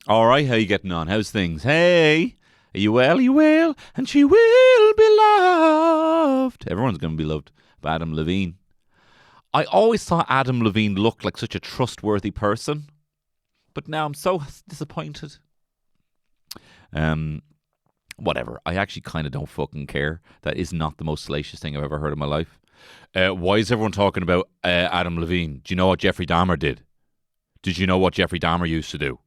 All right, how you getting on? How's things? Hey, are you well? Are you well? And she will be loved. Everyone's going to be loved by Adam Levine. I always thought Adam Levine looked like such a trustworthy person, but now I'm so disappointed. Whatever. I actually kind of don't fucking care. That is not the most salacious thing I've ever heard in my life. Why is everyone talking about Adam Levine? Do you know what Jeffrey Dahmer did? Did you know what Jeffrey Dahmer used to do?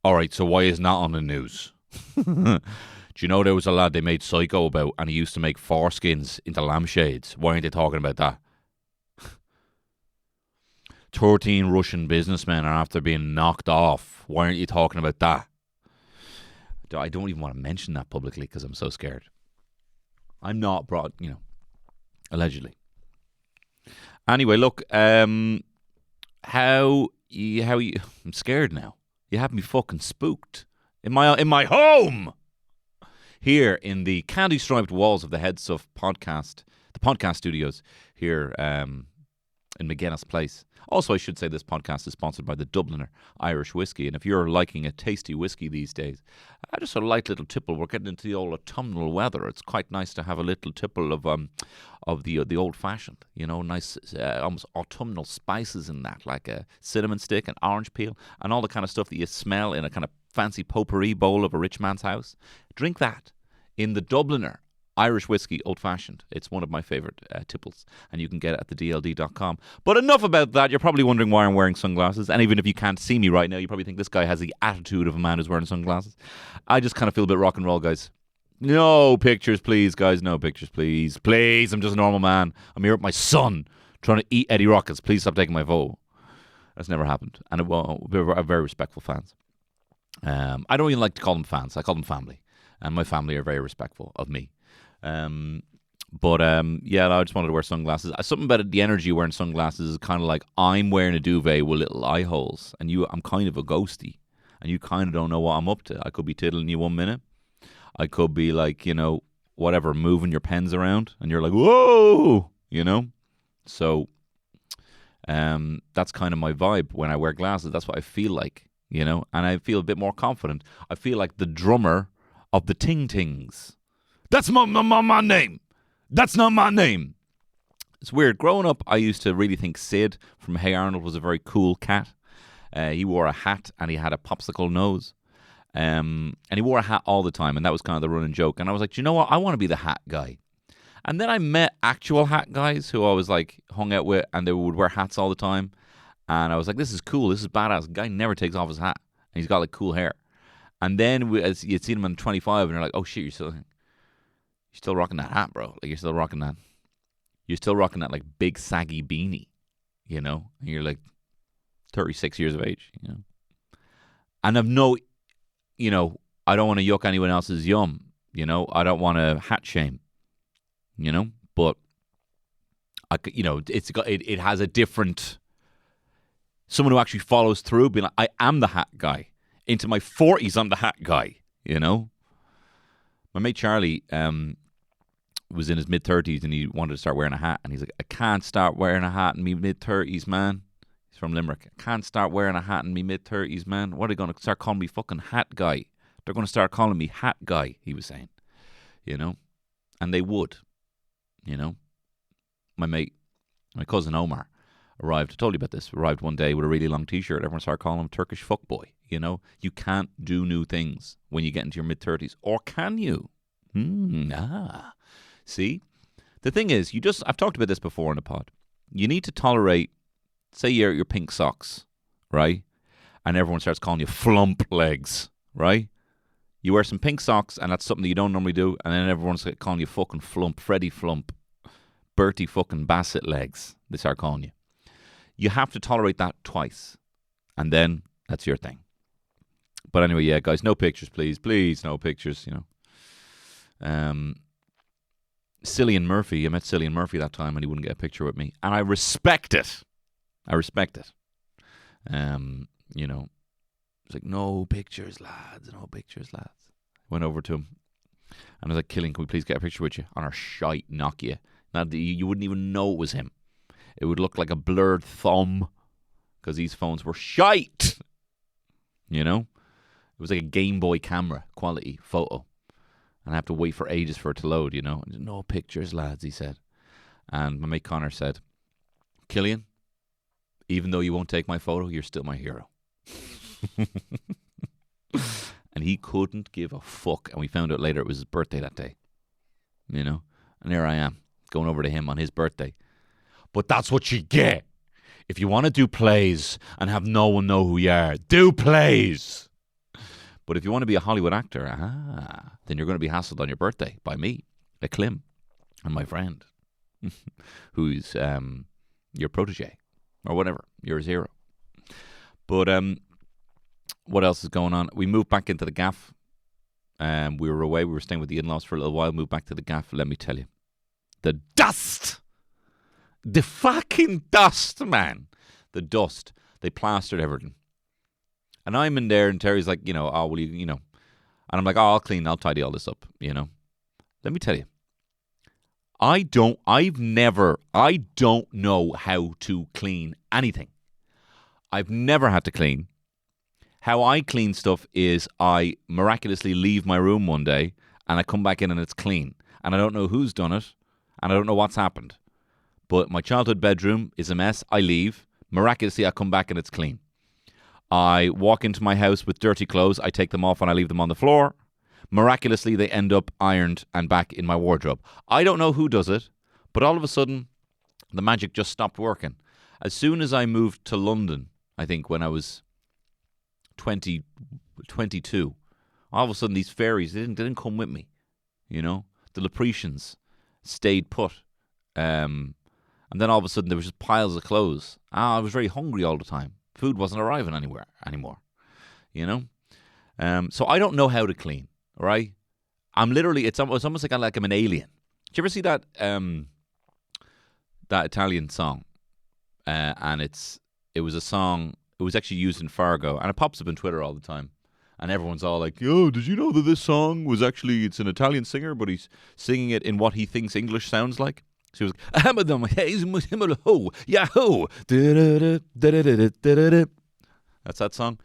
All right, so why isn't that on the news? Do you know there was a lad they made Psycho about, and he used to make foreskins into lampshades? Why aren't they talking about that? 13 Russian businessmen are after being knocked off. Why aren't you talking about that? I don't even want to mention that publicly because I'm so scared. I'm not brought, allegedly. Anyway, look, how you? I'm scared now. You have me fucking spooked in my home here in the candy striped walls of the Head Stuff podcast, the podcast studios here in McGuinness Place. Also, I should say this podcast is sponsored by the Dubliner Irish Whiskey, and if you're liking a tasty whiskey these days, just a light little tipple. We're getting into the old autumnal weather. It's quite nice to have a little tipple of the old fashioned, nice almost autumnal spices in that, like a cinnamon stick and orange peel and all the kind of stuff that you smell in a kind of fancy potpourri bowl of a rich man's house. Drink that in the Dubliner Irish Whiskey Old Fashioned. It's one of my favourite tipples, and you can get it at thedld.com. But enough about that. You're probably wondering why I'm wearing sunglasses, and even if you can't see me right now, you probably think this guy has the attitude of a man who's wearing sunglasses. I just kind of feel a bit rock and roll, guys. No pictures, please, guys. No pictures, please. Please, I'm just a normal man. I'm here with my son trying to eat Eddie Rockets. Please stop taking my vote. That's never happened, and we're very respectful fans. I don't even like to call them fans. I call them family, and my family are very respectful of me. I just wanted to wear sunglasses. Something about it, the energy of wearing sunglasses is kind of like I'm wearing a duvet with little eye holes, and I'm kind of a ghosty, and you kind of don't know what I'm up to. I could be tiddling you 1 minute. I could be like, whatever, moving your pens around, and you're like, whoa, So, that's kind of my vibe when I wear glasses. That's what I feel like, and I feel a bit more confident. I feel like the drummer of the Ting Tings. That's my name. That's not my name. It's weird. Growing up, I used to really think Sid from Hey Arnold was a very cool cat. He wore a hat and he had a popsicle nose. And he wore a hat all the time, and that was kind of the running joke. And I was like, you know what? I want to be the hat guy. And then I met actual hat guys who I was like hung out with, and they would wear hats all the time. And I was like, this is cool. This is badass. The guy never takes off his hat. And he's got like cool hair. And then as you'd seen him on 25, and you're like, oh shit, you're still rocking that hat, bro. Like, you're still rocking that, like, big, saggy beanie, And you're, like, 36 years of age, And I've no, I don't want to yuck anyone else's yum, I don't want to hat shame, But, it has a different, someone who actually follows through, being like, I am the hat guy. Into my 40s, I'm the hat guy, My mate Charlie was in his mid-30s and he wanted to start wearing a hat. And he's like, I can't start wearing a hat in me mid-30s, man. He's from Limerick. I can't start wearing a hat in me mid-30s, man. What are they going to start calling me fucking hat guy? They're going to start calling me hat guy, he was saying. And they would, My cousin Omar arrived, I told you about this, arrived one day with a really long t-shirt. Everyone started calling him Turkish fuckboy. You can't do new things when you get into your mid-30s. Or can you? See? The thing is, I've talked about this before in the pod. You need to tolerate, say your pink socks, right? And everyone starts calling you flump legs, right? You wear some pink socks and that's something that you don't normally do, and then everyone's calling you fucking flump, Freddie Flump, Bertie fucking Bassett legs. They start calling you. You have to tolerate that twice, and then that's your thing. But anyway, yeah, guys, no pictures, please. Please, no pictures, Cillian Murphy, I met Cillian Murphy that time and he wouldn't get a picture with me. And I respect it. It's like, no pictures, lads. Went over to him and I was like, Cillian, can we please get a picture with you? On our shite Nokia. Now, you wouldn't even know it was him. It would look like a blurred thumb because these phones were shite. was like a Game Boy camera quality photo. And I have to wait for ages for it to load, No pictures, lads, he said. And my mate Connor said, Killian, even though you won't take my photo, you're still my hero. And he couldn't give a fuck. And we found out later it was his birthday that day. And there I am, going over to him on his birthday. But that's what you get. If you want to do plays and have no one know who you are, do plays. But if you want to be a Hollywood actor, then you're going to be hassled on your birthday by me, like Clem, and my friend, who's your protege, or whatever, your hero. But what else is going on? We moved back into the gaff. We were away. We were staying with the in-laws for a little while. Moved back to the gaff. Let me tell you. The dust. The fucking dust, man. The dust. They plastered everything. And I'm in there and Terry's like, oh, will you, And I'm like, oh, I'll clean. I'll tidy all this up, Let me tell you. I don't know how to clean anything. I've never had to clean. How I clean stuff is I miraculously leave my room one day and I come back in and it's clean. And I don't know who's done it and I don't know what's happened. But my childhood bedroom is a mess. I leave. Miraculously, I come back and it's clean. I walk into my house with dirty clothes. I take them off and I leave them on the floor. Miraculously, they end up ironed and back in my wardrobe. I don't know who does it, but all of a sudden, the magic just stopped working. As soon as I moved to London, I think when I was 22, all of a sudden these fairies, they didn't come with me. The Lepretians stayed put. And then all of a sudden there was just piles of clothes. I was very hungry all the time. Food wasn't arriving anywhere anymore. So I don't know how to clean, right? I'm literally, it's almost like I'm an alien. Did you ever see that Italian song? And it was a song, it was actually used in Fargo, and it pops up on Twitter all the time. And everyone's all like, yo, did you know that this song was actually, it's an Italian singer, but he's singing it in what he thinks English sounds like? So he was like, Yahoo! That's that song.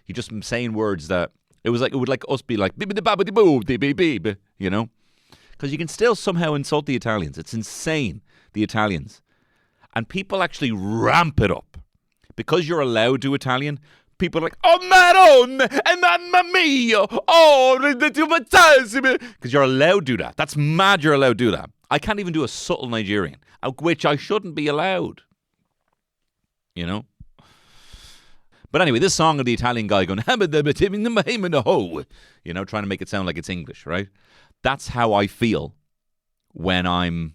He just saying words that it would like us be like, because you can still somehow insult the Italians. It's insane, the Italians. And people actually ramp it up. Because you're allowed to Italian, people are like, oh, Madonna, and mamma mia, oh, because you're allowed to do that. That's mad you're allowed to do that. I can't even do a subtle Nigerian, which I shouldn't be allowed. But anyway, this song of the Italian guy going, trying to make it sound like it's English, right? That's how I feel when I'm,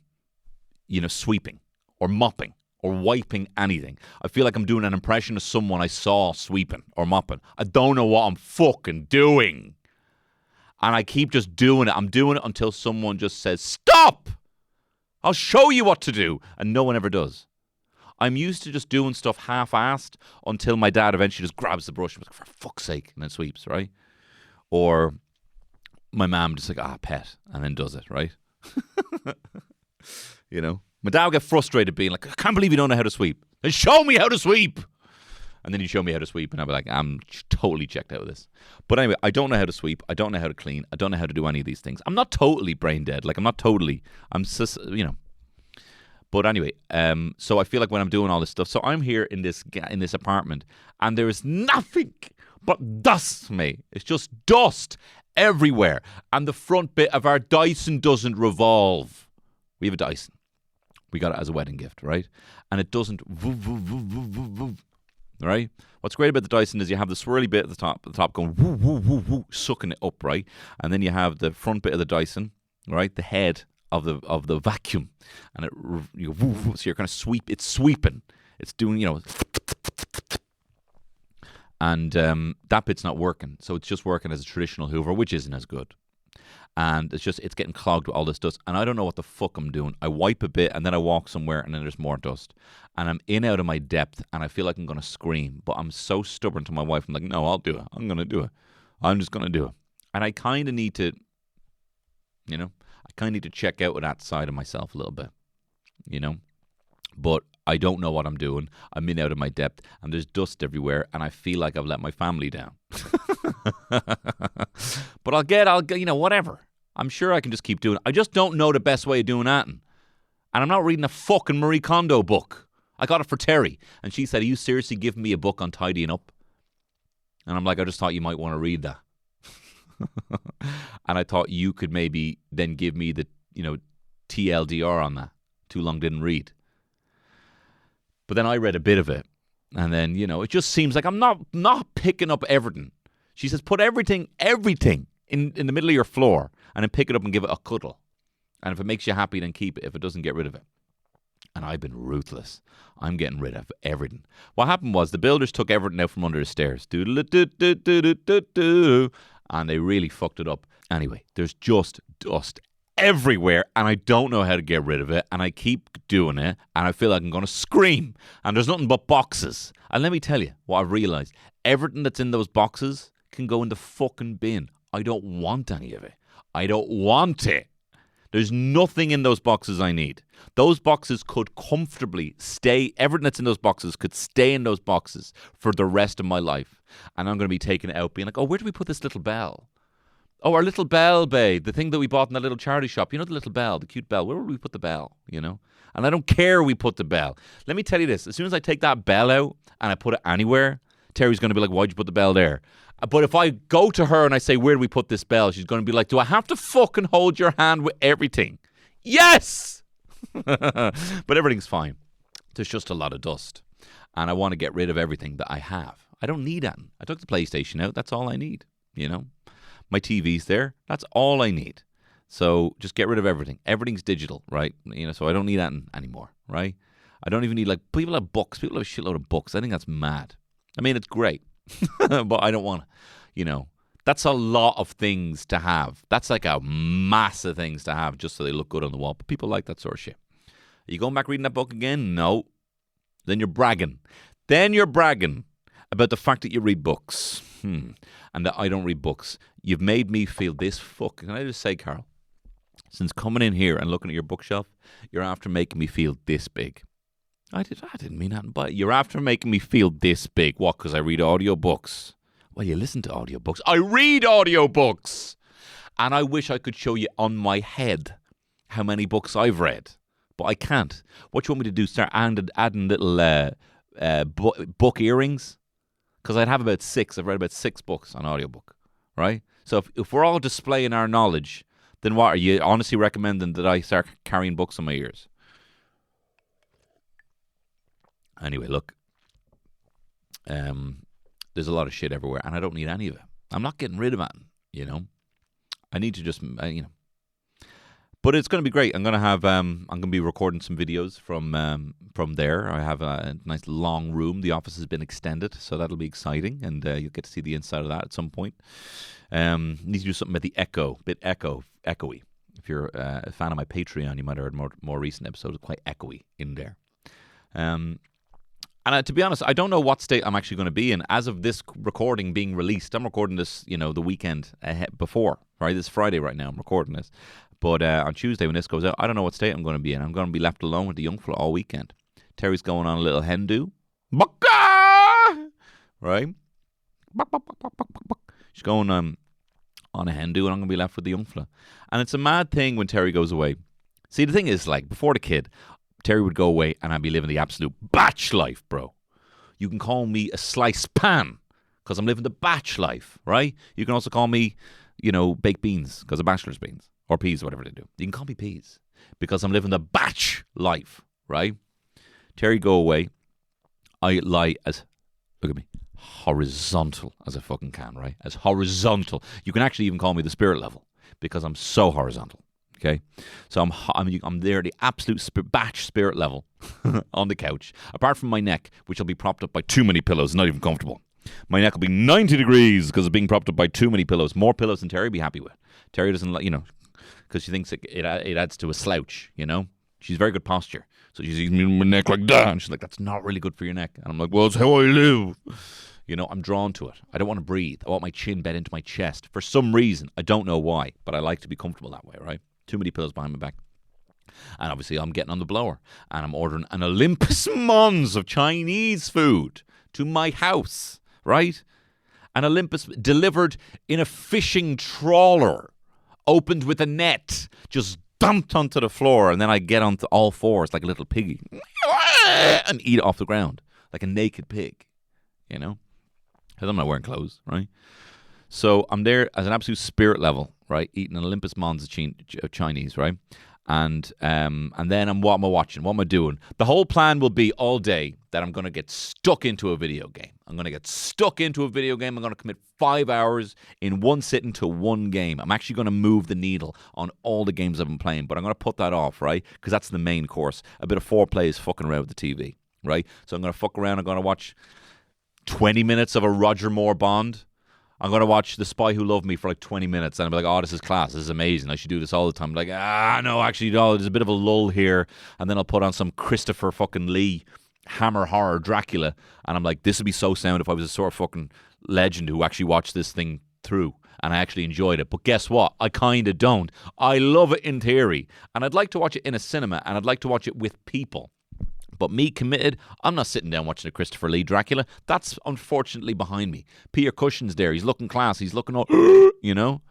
sweeping or mopping or wiping anything. I feel like I'm doing an impression of someone I saw sweeping or mopping. I don't know what I'm fucking doing. And I keep just doing it. I'm doing it until someone just says, stop! I'll show you what to do. And no one ever does. I'm used to just doing stuff half-assed until my dad eventually just grabs the brush and goes, for fuck's sake, and then sweeps, right? Or my mom just like, pet, and then does it, right? My dad would get frustrated being like, I can't believe you don't know how to sweep. Then show me how to sweep. And then he'd show me how to sweep, and I'd be like, I'm totally checked out of this. But anyway, I don't know how to sweep. I don't know how to clean. I don't know how to do any of these things. I'm not totally brain dead. Like, I'm just, But anyway, so I feel like when I'm doing all this stuff, so I'm here in this apartment, and there is nothing but dust, mate. It's just dust everywhere. And the front bit of our Dyson doesn't revolve. We have a Dyson. We got it as a wedding gift, right? And it doesn't, right? What's great about the Dyson is you have the swirly bit at the top going, woo, woo, woo, woo, sucking it up, right? And then you have the front bit of the Dyson, right? The head of the vacuum, and so you're kind of it's sweeping. It's doing, and that bit's not working. So it's just working as a traditional Hoover, which isn't as good. And it's getting clogged with all this dust, and I don't know what the fuck I'm doing. I wipe a bit, and then I walk somewhere, and then there's more dust, and I'm out of my depth, and I feel like I'm going to scream, but I'm so stubborn to my wife. I'm like, no, I'll do it. I'm going to do it. I'm just going to do it. And I kind of need to, check out with that side of myself a little bit, But I don't know what I'm doing. I'm in out of my depth, and there's dust everywhere, and I feel like I've let my family down. But I'll get, whatever. I'm sure I can just keep doing it. I just don't know the best way of doing that. And I'm not reading a fucking Marie Kondo book. I got it for Terry, and she said, "Are you seriously giving me a book on tidying up?" And I'm like, "I just thought you might want to read that." And I thought you could maybe then give me the, TLDR on that. Too long didn't read. But then I read a bit of it, and then, it just seems like I'm not picking up everything. She says, put everything in the middle of your floor, and then pick it up and give it a cuddle. And if it makes you happy, then keep it. If it doesn't, get rid of it. And I've been ruthless. I'm getting rid of everything. What happened was the builders took everything out from under the stairs. And they really fucked it up. Anyway, there's just dust everywhere, and I don't know how to get rid of it, and I keep doing it, and I feel like I'm going to scream, and there's nothing but boxes. And let me tell you what I've realised. Everything that's in those boxes can go in the fucking bin. I don't want any of it. I don't want it. There's nothing in those boxes I need. Those boxes could comfortably stay, everything that's in those boxes could stay in those boxes for the rest of my life. And I'm going to be taking it out being like, oh, where do we put this little bell? Oh, our little bell, babe. The thing that we bought in that little charity shop. You know, the little bell, the cute bell. Where would we put the bell, And I don't care we put the bell. Let me tell you this. As soon as I take that bell out and I put it anywhere, Terry's going to be like, why'd you put the bell there? But if I go to her and I say, where do we put this bell? She's going to be like, do I have to fucking hold your hand with everything? Yes! But everything's fine. There's just a lot of dust. And I want to get rid of everything that I have. I don't need that. I took the PlayStation out. That's all I need, My TV's there. That's all I need. So just get rid of everything. Everything's digital, right? So I don't need that anymore, right? I don't even need, people have books. People have a shitload of books. I think that's mad. I mean, it's great. But I don't want to, that's a lot of things to have. That's like a mass of things to have just so they look good on the wall. But people like that sort of shit. Are you going back reading that book again? No. Then you're bragging. About the fact that you read books. And that I don't read books. You've made me feel this Can I just say, Carol, since coming in here and looking at your bookshelf, you're after making me feel this big. I didn't mean that, but you're after making me feel this big. What, because I read audiobooks? Well, you listen to audiobooks. I read audiobooks! And I wish I could show you on my head how many books I've read. But I can't. What you want me to do? Start adding little book earrings? Because I'd have about 6. I've read about 6 books on audiobook, right? So if we're all displaying our knowledge, then what? Are you honestly recommending that I start carrying books on my ears? Anyway, look, there's a lot of shit everywhere, and I don't need any of it. I'm not getting rid of it, I need to just, But it's going to be great. I'm going to have, I'm going to be recording some videos from there. I have a nice long room. The office has been extended, so that'll be exciting, and you'll get to see the inside of that at some point. Need to do something about the echo, echoey. If you're a fan of my Patreon, you might have heard more recent episodes, quite echoey in there. And to be honest, I don't know what state I'm actually going to be in. As of this recording being released, I'm recording this, the weekend before, right? This Friday right now, I'm recording this. But on Tuesday when this goes out, I don't know what state I'm going to be in. I'm going to be left alone with the young fella all weekend. Terry's going on a little hen do. Right? She's going on a hen do, and I'm going to be left with the young fella. And it's a mad thing when Terry goes away. See, the thing is, before the kid, Terry would go away and I'd be living the absolute batch life, bro. You can call me a sliced pan because I'm living the batch life, right? You can also call me, baked beans because of bachelor's beans or peas, whatever they do. You can call me peas because I'm living the batch life, right? Terry go away. I lie as, look at me, horizontal as I fucking can, right? As horizontal. You can actually even call me the spirit level because I'm so horizontal. Okay, so I'm there at the absolute batch spirit level on the couch, apart from my neck, which will be propped up by too many pillows, not even comfortable. My neck will be 90 degrees because of being propped up by too many pillows. More pillows than Terry be happy with. Terry doesn't like, because she thinks it adds to a slouch, She's very good posture. So she sees me with my neck like that, and she's like, that's not really good for your neck. And I'm like, well, it's how I live. I'm drawn to it. I don't want to breathe. I want my chin bed into my chest. For some reason, I don't know why, but I like to be comfortable that way, right? Too many pillows behind my back. And obviously I'm getting on the blower and I'm ordering an Olympus Mons of Chinese food to my house, right? An Olympus delivered in a fishing trawler, opened with a net, just dumped onto the floor, and then I get onto all fours like a little piggy and eat it off the ground like a naked pig, you know? Because I'm not wearing clothes, right? So I'm there as an absolute spirit level, right? Eating an Olympus Mons of Chinese, right? And then what am I watching? What am I doing? The whole plan will be all day that I'm going to get stuck into a video game. I'm going to get stuck into a video game. I'm going to commit 5 hours in one sitting to one game. I'm actually going to move the needle on all the games I've been playing, but I'm going to put that off, right? Because that's the main course. A bit of foreplay is fucking around with the TV, right? So I'm going to fuck around. I'm going to watch 20 minutes of a Roger Moore Bond. I'm going to watch The Spy Who Loved Me for like 20 minutes and I'll be like, oh, this is class. This is amazing. I should do this all the time. I'm like, no, actually, no, there's a bit of a lull here. And then I'll put on some Christopher fucking Lee Hammer Horror Dracula. And I'm like, this would be so sound if I was a sort of fucking legend who actually watched this thing through and I actually enjoyed it. But guess what? I kind of don't. I love it in theory. And I'd like to watch it in a cinema and I'd like to watch it with people. But me committed, I'm not sitting down watching a Christopher Lee Dracula. That's unfortunately behind me. Peter Cushing's there. He's looking class. He's looking all, you know?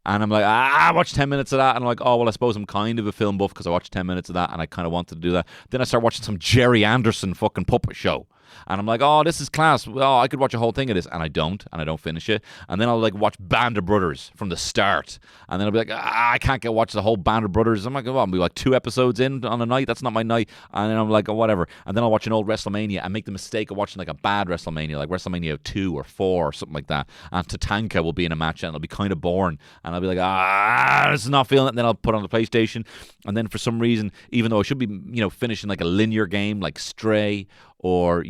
And I'm like, I watched 10 minutes of that. And I'm like, oh, well, I suppose I'm kind of a film buff because I watched 10 minutes of that and I kind of wanted to do that. Then I start watching some Jerry Anderson fucking puppet show. And I'm like, oh, this is class. Well, I could watch a whole thing of this. And I don't finish it. And then I'll like watch Band of Brothers from the start. And then I'll be like, I can't watch the whole Band of Brothers. I'm like, well, I'll be like 2 episodes in on a night. That's not my night. And then I'm like, oh, whatever. And then I'll watch an old WrestleMania and make the mistake of watching like a bad WrestleMania, like WrestleMania 2 or 4 or something like that. And Tatanka will be in a match and it'll be kind of boring. And I'll be like, this is not feeling it. And then I'll put on the PlayStation. And then for some reason, even though I should be, finishing like a linear game like Stray or,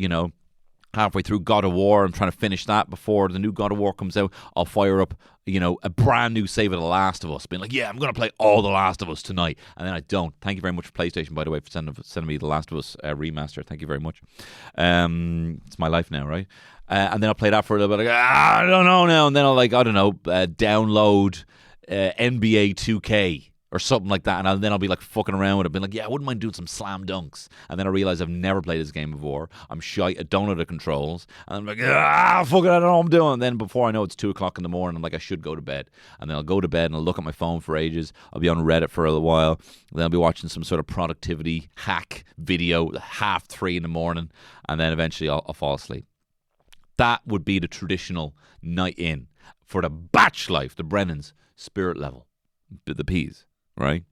halfway through God of War, I'm trying to finish that before the new God of War comes out. I'll fire up, a brand new save of The Last of Us, being like, yeah, I'm going to play all The Last of Us tonight. And then I don't. Thank you very much for PlayStation, by the way, for sending me The Last of Us remaster. Thank you very much. It's my life now, right? And then I'll play that for a little bit. I don't know now. And then I'll download NBA 2K. Or something like that, and then I'll be like fucking around with it, being like, yeah, I wouldn't mind doing some slam dunks. And then I realize I've never played this game before. I'm shy, I don't know the controls. And I'm like, fuck it, I don't know what I'm doing. And then before I know it's 2 o'clock in the morning, I'm like, I should go to bed. And then I'll go to bed and I'll look at my phone for ages. I'll be on Reddit for a little while. And then I'll be watching some sort of productivity hack video at 3:30 in the morning. And then eventually I'll fall asleep. That would be the traditional night in for the batch life, the Brennan's spirit level, the P's. Right?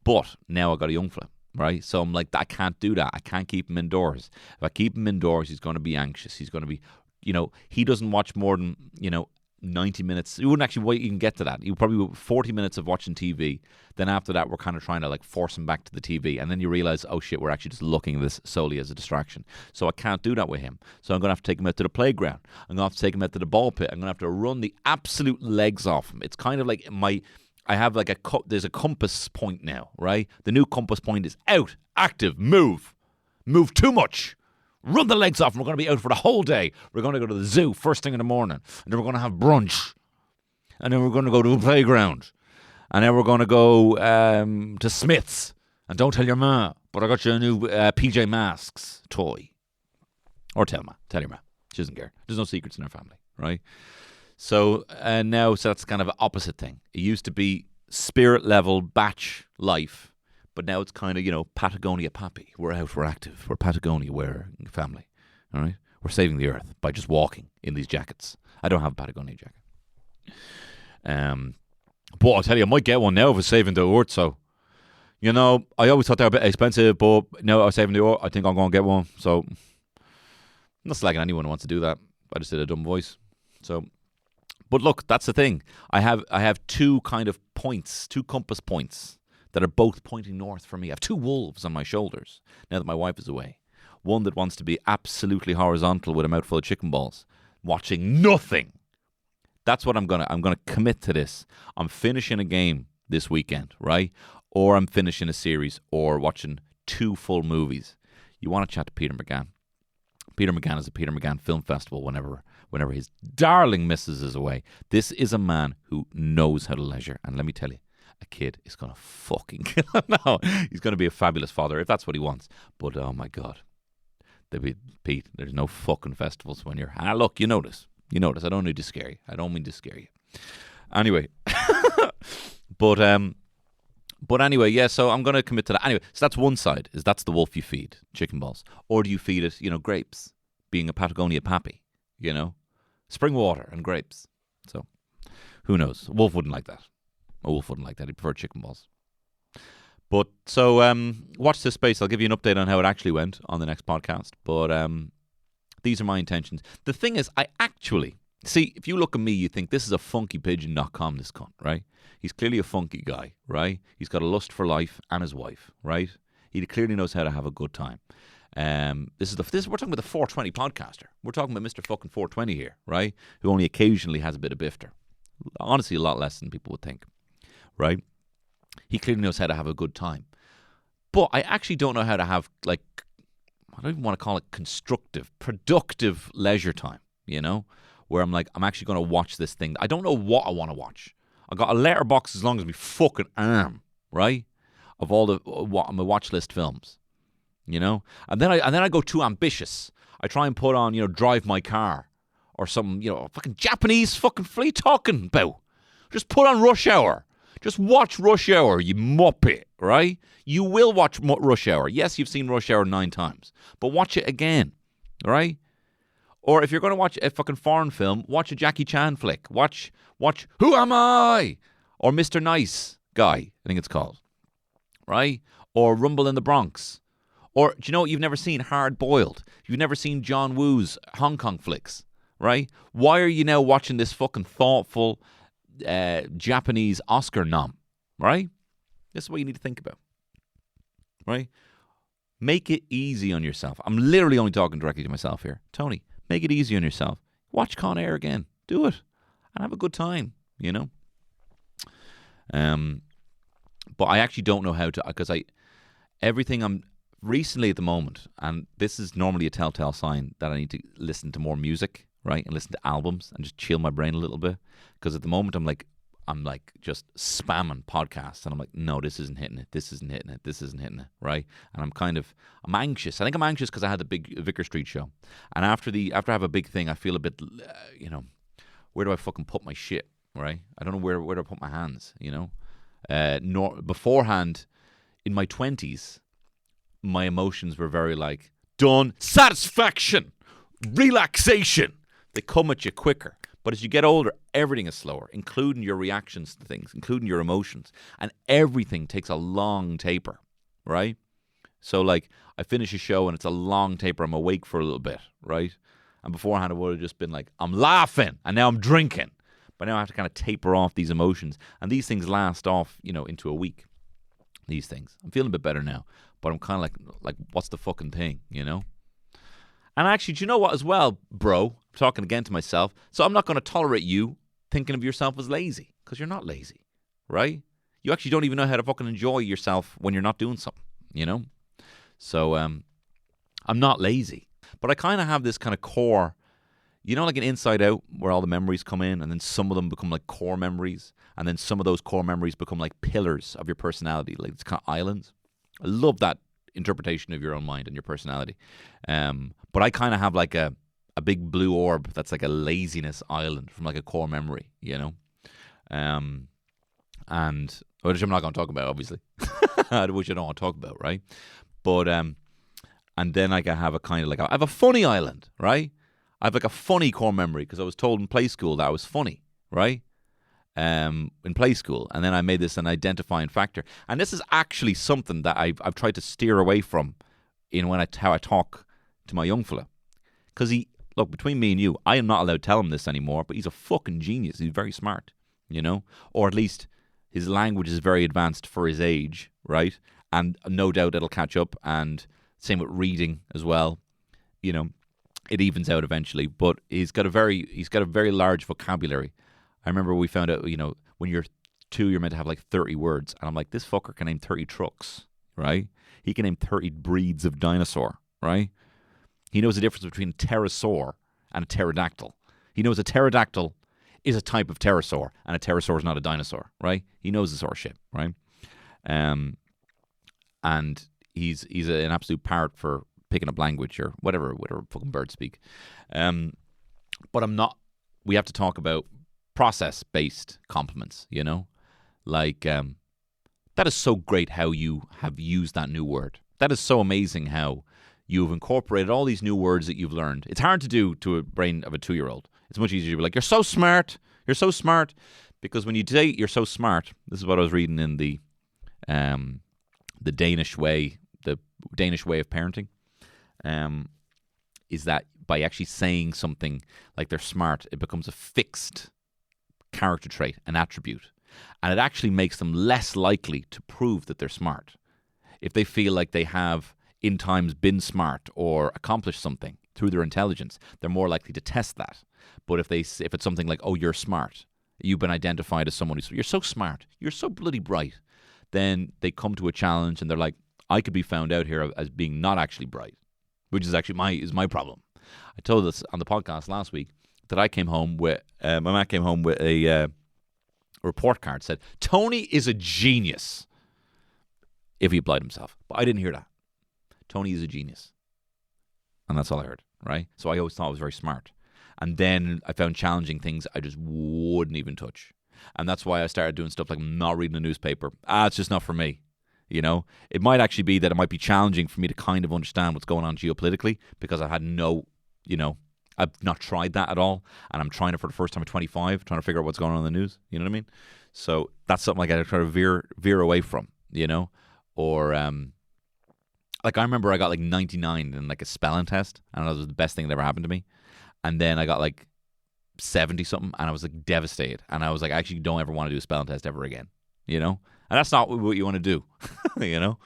But now I got a young fella, right? So I'm like, I can't do that. I can't keep him indoors. If I keep him indoors, he's going to be anxious. He's going to be, he doesn't watch more than, 90 minutes. He wouldn't actually wait, you can get to that. You probably 40 minutes of watching TV. Then after that, we're kind of trying to like force him back to the TV. And then you realize, oh shit, we're actually just looking at this solely as a distraction. So I can't do that with him. So I'm going to have to take him out to the playground. I'm going to have to take him out to the ball pit. I'm going to have to run the absolute legs off him. It's kind of like I have like there's a compass point now, right? The new compass point is out, active, move too much. Run the legs off, and we're going to be out for the whole day. We're going to go to the zoo first thing in the morning, and then we're going to have brunch, and then we're going to go to a playground, and then we're going to go to Smith's. And don't tell your ma, but I got you a new PJ Masks toy. Or tell your ma. She doesn't care. There's no secrets in our family, right? So now, that's kind of an opposite thing. It used to be spirit level batch life, but now it's kind of, Patagonia Pappy. We're out, we're active, we're Patagonia wearing family, all right? We're saving the earth by just walking in these jackets. I don't have a Patagonia jacket. But I'll tell you, I might get one now if it's saving the earth, so, I always thought they were a bit expensive, but now I'm saving the earth, I think I'm going to get one, so, I'm not slagging anyone who wants to do that. I just did a dumb voice, so... But look, that's the thing. I have 2 kind of points, 2 compass points that are both pointing north for me. I have 2 wolves on my shoulders now that my wife is away. One that wants to be absolutely horizontal with a mouthful of chicken balls, watching nothing. That's what I'm gonna commit to this. I'm finishing a game this weekend, right? Or I'm finishing a series or watching 2 full movies. You want to chat to Peter McGann? Peter McGann is a Peter McGann Film Festival whenever his darling missus is away. This is a man who knows how to leisure. And let me tell you, a kid is going to fucking kill him. No, he's going to be a fabulous father if that's what he wants. But oh my God, Pete, there's no fucking festivals when you're. Look, you know this. I don't need to scare you. I don't mean to scare you. Anyway, but anyway, yeah. So I'm going to commit to that. Anyway, so that's one side. That's the wolf you feed, chicken balls, or do you feed it, grapes? Being a Patagonia pappy, spring water and grapes. So who knows? A wolf wouldn't like that. He'd prefer chicken balls. But so watch this space. I'll give you an update on how it actually went on the next podcast. But these are my intentions. The thing is, I actually see, if you look at me, you think this is a funkypigeon.com, this cunt, right? He's clearly a funky guy, right? He's got a lust for life and his wife, right? He clearly knows how to have a good time. We're talking about the 420 podcaster. We're talking about Mr. fucking 420 here, right? Who only occasionally has a bit of bifter. Honestly, a lot less than people would think, right? He clearly knows how to have a good time. But I actually don't know how to have, I don't even want to call it constructive, productive leisure time, where I'm like, I'm actually going to watch this thing. I don't know what I want to watch. I got a letterbox as long as my fucking arm, right? Of all my watch list films, and then I go too ambitious. I try and put on, Drive My Car or some, fucking Japanese fucking flea talking about. Just put on Rush Hour. Just watch Rush Hour, you muppet, right? You will watch Rush Hour. Yes, you've seen Rush Hour 9 times, but watch it again, right? Or if you're going to watch a fucking foreign film, watch a Jackie Chan flick. Watch Who Am I? Or Mr. Nice Guy, I think it's called, right? Or Rumble in the Bronx. Or, do you know what you've never seen? Hard Boiled. You've never seen John Woo's Hong Kong flicks, right? Why are you now watching this fucking thoughtful Japanese Oscar nom, right? This is what you need to think about, right? Make it easy on yourself. I'm literally only talking directly to myself here. Tony, make it easy on yourself. Watch Con Air again. Do it. And have a good time, But I actually don't know how to, because everything I'm recently at the moment, and this is normally a telltale sign that I need to listen to more music, right? And listen to albums and just chill my brain a little bit. Because at the moment I'm like just spamming podcasts, and I'm like, no, this isn't hitting it. This isn't hitting it. This isn't hitting it, right? And I'm anxious. I think I'm anxious because I had the big Vicar Street show, and after I have a big thing, I feel a bit, where do I fucking put my shit, right? I don't know where do I put my hands, beforehand, in my 20s, my emotions were very like done, satisfaction, relaxation. They come at you quicker. But as you get older, everything is slower, including your reactions to things, including your emotions. And everything takes a long taper, right? So, I finish a show and it's a long taper. I'm awake for a little bit, right? And beforehand, I would have just been like, I'm laughing, and now I'm drinking. But now I have to kind of taper off these emotions. And these things last off, into a week. These things. I'm feeling a bit better now. But I'm kind of like, what's the fucking thing, And actually, do you know what as well, bro? I'm talking again to myself. So I'm not going to tolerate you thinking of yourself as lazy, because you're not lazy, right? You actually don't even know how to fucking enjoy yourself when you're not doing something, So I'm not lazy, but I kind of have this kind of core, like an Inside Out, where all the memories come in, and then some of them become like core memories, and then some of those core memories become like pillars of your personality, like it's kind of islands. I love that interpretation of your own mind and your personality. But I kind of have like a big blue orb that's like a laziness island from like a core memory, and which I'm not going to talk about, obviously, which I don't want to talk about, right? But and then I have a kind of I have a funny island, right? I have like a funny core memory because I was told in play school that I was funny, right? In play school, and then I made this an identifying factor, and this is actually something that I've tried to steer away from in how I talk to my young fella, because look, between me and you, I am not allowed to tell him this anymore, but he's a fucking genius. He's very smart, or at least his language is very advanced for his age, right? And no doubt it'll catch up, and same with reading as well, it evens out eventually. But he's got a very large vocabulary. I remember we found out, when you're 2, you're meant to have like 30 words. And I'm like, this fucker can name 30 trucks, right? He can name 30 breeds of dinosaur, right? He knows the difference between a pterosaur and a pterodactyl. He knows a pterodactyl is a type of pterosaur, and a pterosaur is not a dinosaur, right? He knows this sort of shit, right? And he's an absolute parrot for picking up language or whatever fucking birds speak. But I'm not. We have to talk about process-based compliments, you know? Like, that is so great how you have used that new word. That is so amazing how you've incorporated all these new words that you've learned. It's hard to do to a brain of a 2-year-old. It's much easier to be like, you're so smart. You're so smart. Because when you say you're so smart, this is what I was reading in the Danish way of parenting, is that by actually saying something like they're smart, it becomes a fixed character trait, an attribute. And it actually makes them less likely to prove that they're smart. If they feel like they have in times been smart or accomplished something through their intelligence, they're more likely to test that. But if it's something like, oh, you're smart, you've been identified as someone you're so smart, you're so bloody bright, then they come to a challenge and they're like, I could be found out here as being not actually bright, which is actually my problem. I told this on the podcast last week that I came home with, my man came home with a report card said, Tony is a genius if he applied himself. But I didn't hear that. Tony is a genius. And that's all I heard, right? So I always thought I was very smart. And then I found challenging things I just wouldn't even touch. And that's why I started doing stuff like not reading the newspaper. It's just not for me. You know, it might actually be that it might be challenging for me to kind of understand what's going on geopolitically because I had I've not tried that at all. And I'm trying it for the first time at 25, trying to figure out what's going on in the news. You know what I mean? So that's something I got to try to veer away from, you know? Or, like I remember I got like 99 in like a spelling test and that was the best thing that ever happened to me. And then I got like 70 something and I was like devastated. And I was like, I actually don't ever want to do a spelling test ever again, you know? And that's not what you want to do, you know?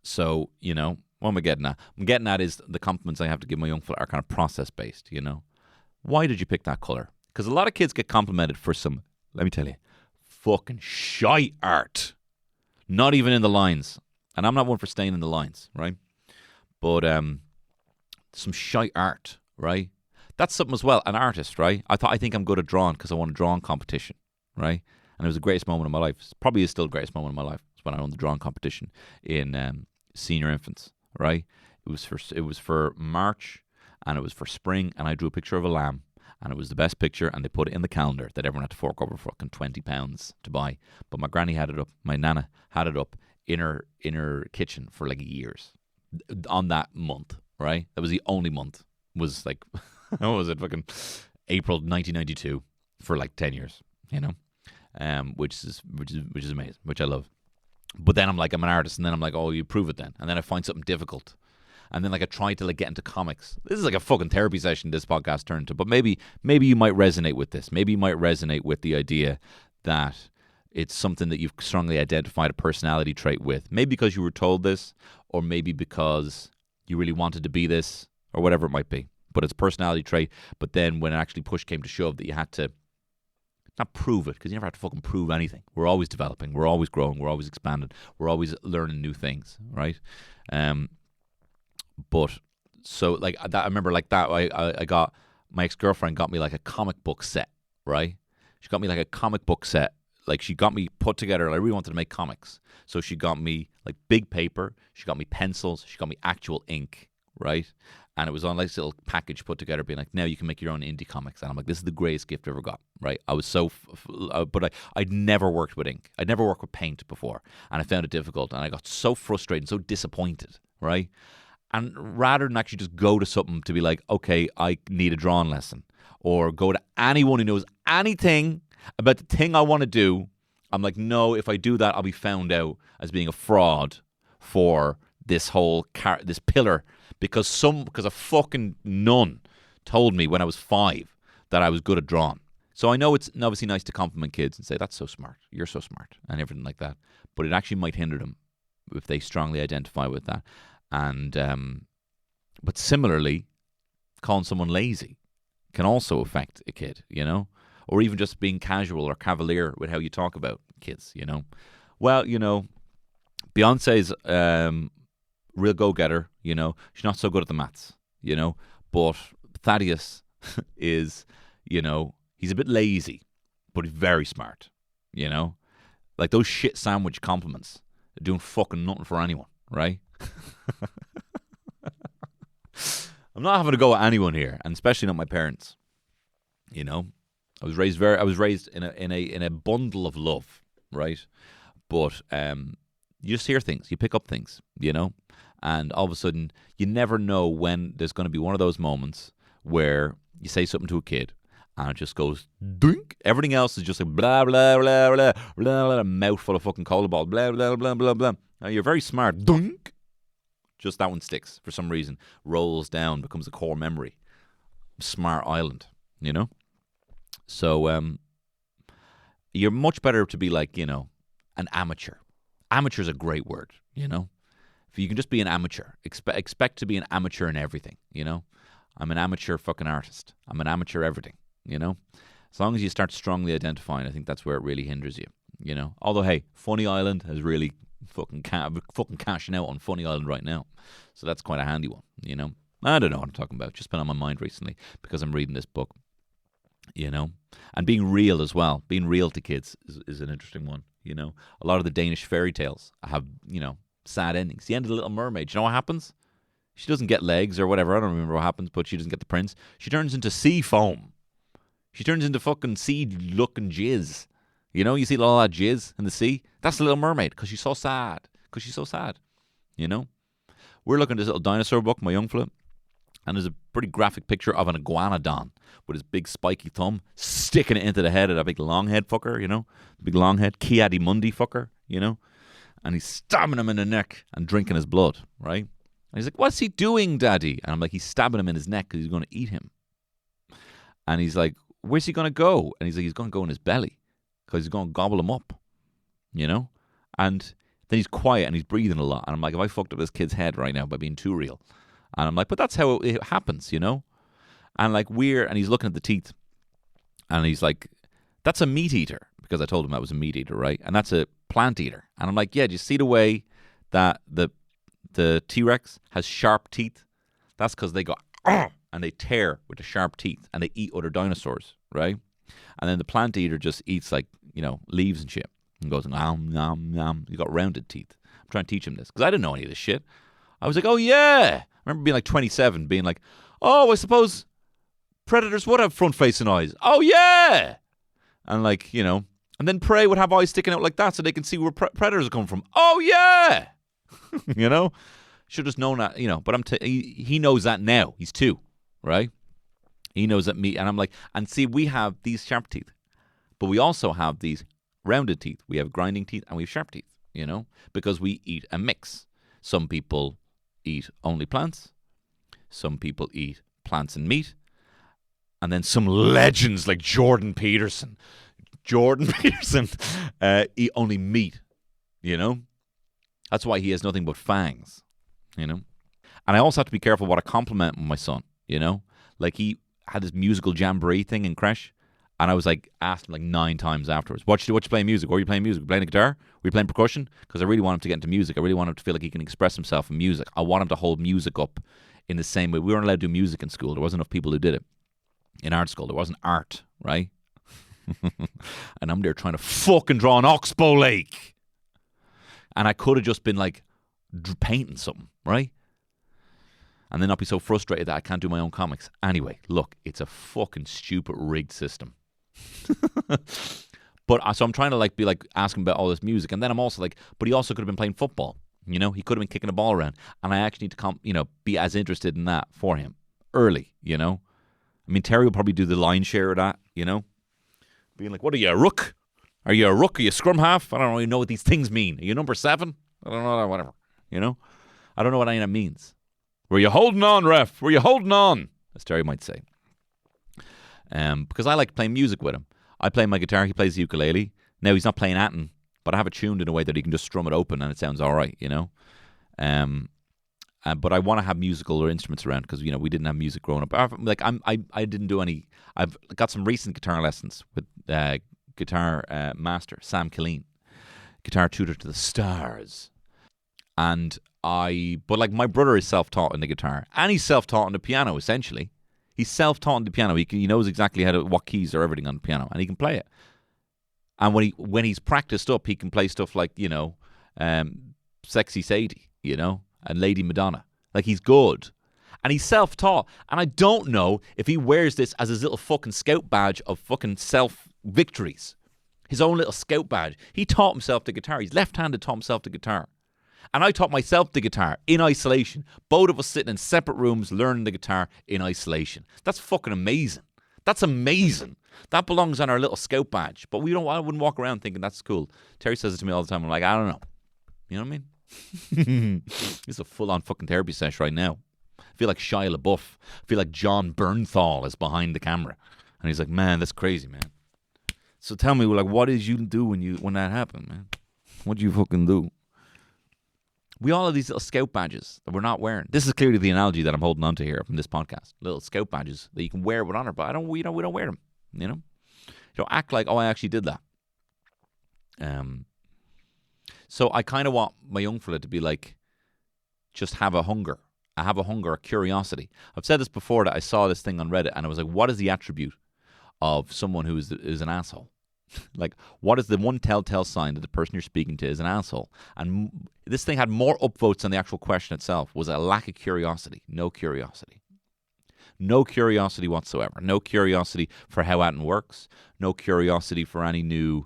So, you know, what am I getting at? I'm getting at is the compliments I have to give my young fella are kind of process-based, you know? Why did you pick that colour? Because a lot of kids get complimented for some, let me tell you, fucking shite art. Not even in the lines. And I'm not one for staying in the lines, right? But some shite art, right? That's something as well. An artist, right? I think I'm good at drawing because I won a drawing competition, right? And it was the greatest moment of my life. It probably is still the greatest moment of my life. It's when I won the drawing competition in senior infants, right? It was for March and it was for spring, and I drew a picture of a lamb, and it was the best picture, and they put it in the calendar that everyone had to fork over fucking £20 to buy. But my granny had it up, my nana had it up in her kitchen for like years on that month, right? That was the only month. Was like, what was it? Fucking April 1992 for like 10 years, you know? Which is amazing, which I love. But then I'm like, I'm an artist, and then I'm like, oh, you prove it then. And then I find something difficult. And then like I try to like get into comics. This is like a fucking therapy session this podcast turned to. But maybe you might resonate with this. Maybe you might resonate with the idea that it's something that you've strongly identified a personality trait with. Maybe because you were told this, or maybe because you really wanted to be this, or whatever it might be. But it's a personality trait. But then when actually push came to shove, that you had to not prove it, because you never have to fucking prove anything. We're always developing. We're always growing. We're always expanding. We're always learning new things, right? But so like that, I remember like that. I got my ex-girlfriend got me like a comic book set, right? She got me like a comic book set. Like she got me put together. I really wanted to make comics, so she got me like big paper. She got me pencils. She got me actual ink, right? And it was on like this little package put together, being like, now you can make your own indie comics. And I'm like, this is the greatest gift I ever got, right? I was so, but I'd never worked with ink. I'd never worked with paint before. And I found it difficult. And I got so frustrated, so disappointed, right? And rather than actually just go to something to be like, okay, I need a drawing lesson, or go to anyone who knows anything about the thing I want to do, I'm like, no, if I do that, I'll be found out as being a fraud for this whole this pillar. Because a fucking nun told me when I was 5 that I was good at drawing. So I know it's obviously nice to compliment kids and say, that's so smart, you're so smart, and everything like that. But it actually might hinder them if they strongly identify with that. And but similarly, calling someone lazy can also affect a kid, you know? Or even just being casual or cavalier with how you talk about kids, you know? Well, you know, Beyonce's real go-getter, you know, she's not so good at the maths, you know, but Thaddeus is, You know, he's a bit lazy, but he's very smart. You know, like those shit sandwich compliments are doing fucking nothing for anyone, right? I'm not having to go at anyone here, and especially not my parents. You know, I was raised in a bundle of love, right? But you just hear things, you pick up things, you know, and all of a sudden you never know when there's going to be one of those moments where you say something to a kid and it just goes dink. Everything else is just like blah blah blah blah blah, blah, a mouthful of fucking cola ball, blah blah blah blah blah. Now you're very smart, dink. Just that one sticks for some reason, rolls down, becomes a core memory. Smart island, you know. So you're much better to be like, you know, an amateur. Amateur's a great word, you know. If you can just be an amateur, expect to be an amateur in everything, you know. I'm an amateur fucking artist. I'm an amateur everything, you know. As long as you start strongly identifying, I think that's where it really hinders you, you know. Although, hey, Funny Island has really fucking cashing out on Funny Island right now, so that's quite a handy one, you know. I don't know what I'm talking about. Just been on my mind recently because I'm reading this book, you know. And being real as well. Being real to kids is an interesting one, you know. A lot of the Danish fairy tales have, you know, sad endings. The end of The Little Mermaid, you know what happens? She doesn't get legs or whatever. I don't remember what happens, but she doesn't get the prince. She turns into sea foam. She turns into fucking sea-looking jizz. You know, you see all that jizz in the sea? That's The Little Mermaid because she's so sad. Because she's so sad, you know? We're looking at this little dinosaur book, my young fella, and there's a pretty graphic picture of an iguanodon with his big spiky thumb sticking it into the head of that big long head fucker, you know? The big long head, Kiadi Mundi fucker, you know? And he's stabbing him in the neck and drinking his blood, right? And he's like, what's he doing, Daddy? And I'm like, he's stabbing him in his neck because he's going to eat him. And he's like, where's he going to go? And he's like, he's going to go in his belly because he's going to gobble him up, you know? And then he's quiet and he's breathing a lot. And I'm like, if I fucked up this kid's head right now by being too real. And I'm like, but that's how it happens, you know? And like and he's looking at the teeth. And he's like, that's a meat eater. Because I told him I was a meat eater, right? And that's a plant eater. And I'm like, yeah, do you see the way that the T-Rex has sharp teeth? That's because they go, and they tear with the sharp teeth. And they eat other dinosaurs, right? And then the plant eater just eats like, you know, leaves and shit. And goes, nom, nom, nom. He's got rounded teeth. I'm trying to teach him this. Because I didn't know any of this shit. I was like, oh, yeah. I remember being like 27, being like, oh, I suppose predators would have front-facing eyes. Oh, yeah. And like, you know, and then prey would have eyes sticking out like that so they can see where predators are coming from. Oh, yeah. You know? Should have just known that, you know. But he knows that now. He's 2, right? He knows that me. And I'm like, and see, we have these sharp teeth. But we also have these rounded teeth. We have grinding teeth and we have sharp teeth, you know? Because we eat a mix. Some people eat only plants. Some people eat plants and meat. And then some legends like Jordan Peterson eat only meat, you know? That's why he has nothing but fangs, you know? And I also have to be careful what I compliment my son, you know? Like he had this musical jamboree thing in creche. And I was like, asked him like 9 times afterwards, what you playing music? Where are you playing music? Are you playing the guitar? Were you playing percussion? Because I really want him to get into music. I really want him to feel like he can express himself in music. I want him to hold music up in the same way. We weren't allowed to do music in school. There wasn't enough people who did it. In art school, there wasn't art, right? And I'm there trying to fucking draw an oxbow lake. And I could have just been like painting something, right? And then not be so frustrated that I can't do my own comics. Anyway, look, it's a fucking stupid rigged system. But so I'm trying to like be like asking about all this music, and then I'm also like, but he also could have been playing football. You know, he could have been kicking a ball around, and I actually need to be as interested in that for him early. You know, I mean, Terry will probably do the line share of that. You know, being like, what are you, a rook? Are you a rook? Are you a scrum half? I don't really know what these things mean. Are you number 7? I don't know, whatever. You know, I don't know what any of that means. Were you holding on, ref? Were you holding on? As Terry might say. Because I like playing music with him. I play my guitar, he plays the ukulele. Now he's not playing Atten, but I have it tuned in a way that he can just strum it open and it sounds all right, you know. But I want to have musical or instruments around because, you know, we didn't have music growing up. I didn't do any. I've got some recent guitar lessons with guitar master Sam Killeen, guitar tutor to the stars. But like my brother is self-taught in the guitar and he's self-taught on the piano essentially. He's self-taught on the piano. He knows exactly what keys are everything on the piano, and he can play it. And when he's practiced up, he can play stuff like, Sexy Sadie, and Lady Madonna. Like, he's good. And he's self-taught. And I don't know if he wears this as his little fucking scout badge of fucking self-victories. His own little scout badge. He taught himself the guitar. He's left-handed, taught himself the guitar. And I taught myself the guitar in isolation. Both of us sitting in separate rooms learning the guitar in isolation. That's fucking amazing. That's amazing. That belongs on our little scout badge. But I wouldn't walk around thinking that's cool. Terry says it to me all the time. I'm like, I don't know. You know what I mean? It's a full-on fucking therapy session right now. I feel like Shia LaBeouf. I feel like John Bernthal is behind the camera. And he's like, man, that's crazy, man. So tell me, like, what did you do when that happened, man? What did you fucking do? We all have these little scout badges that we're not wearing. This is clearly the analogy that I'm holding on to here from this podcast. Little scout badges that you can wear with honor, but we don't wear them. You don't act like, oh, I actually did that. So I kind of want my young fella to be like, just have a hunger. I have a hunger, a curiosity. I've said this before, that I saw this thing on Reddit and I was like, what is the attribute of someone who is an asshole? Like, what is the one telltale sign that the person you're speaking to is an asshole? And this thing had more upvotes than the actual question itself. Was a lack of curiosity. No curiosity. No curiosity whatsoever. No curiosity for how Atten works. No curiosity for any new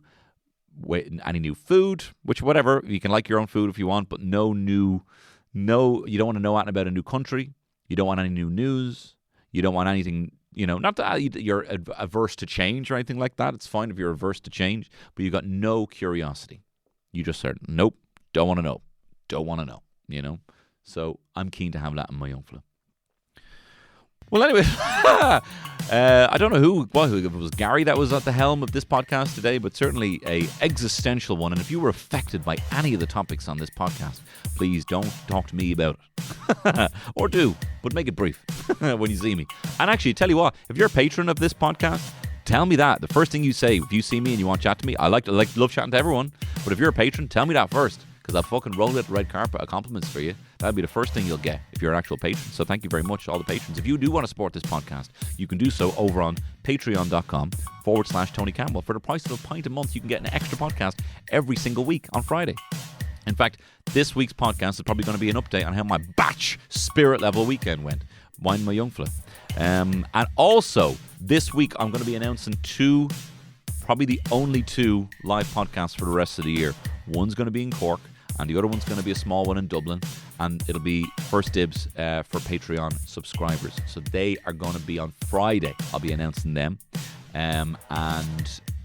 food, which whatever, you can like your own food if you want, but you don't want to know anything about a new country. You don't want any new news. You don't want anything, not that you're averse to change or anything like that. It's fine if you're averse to change, but you got no curiosity. You just said, nope, don't want to know. Don't want to know, So I'm keen to have that in my own flow. Well, anyway, I don't know who if it was Gary that was at the helm of this podcast today, but certainly a existential one. And if you were affected by any of the topics on this podcast, please don't talk to me about it. Or do, but make it brief when you see me. And actually, tell you what, if you're a patron of this podcast, tell me that. The first thing you say, if you see me and you want to chat to me, I love chatting to everyone. But if you're a patron, tell me that first, because I'll fucking roll out the red carpet of compliments for you. That'll be the first thing you'll get if you're an actual patron. So thank you very much, all the patrons. If you do want to support this podcast, you can do so over on patreon.com/Tony Cantwell. For the price of a pint a month, you can get an extra podcast every single week on Friday. In fact, this week's podcast is probably going to be an update on how my batch spirit level weekend went. Mine, my young fella. And also, this week, I'm going to be announcing probably the only two live podcasts for the rest of the year. One's going to be in Cork, and the other one's going to be a small one in Dublin, and it'll be first dibs for Patreon subscribers. So they are going to be on Friday. I'll be announcing them, and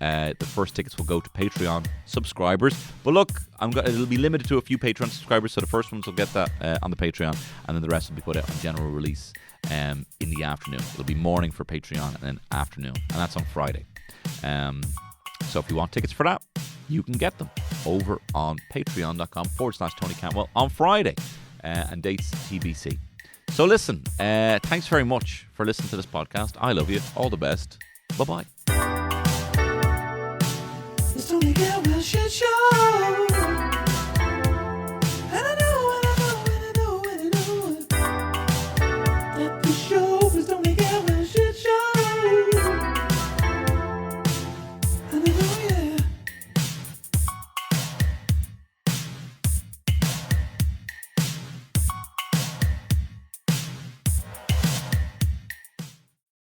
the first tickets will go to Patreon subscribers. But look, it'll be limited to a few Patreon subscribers, so the first ones will get that on the Patreon, and then the rest will be put out on general release in the afternoon. It'll be morning for Patreon and then afternoon, and that's on Friday. So if you want tickets for that, you can get them over on patreon.com/Tony Cantwell on Friday, and dates TBC. So listen, thanks very much for listening to this podcast. I love you. All the best. Bye-bye. It's Tony Cantwell Shitshow.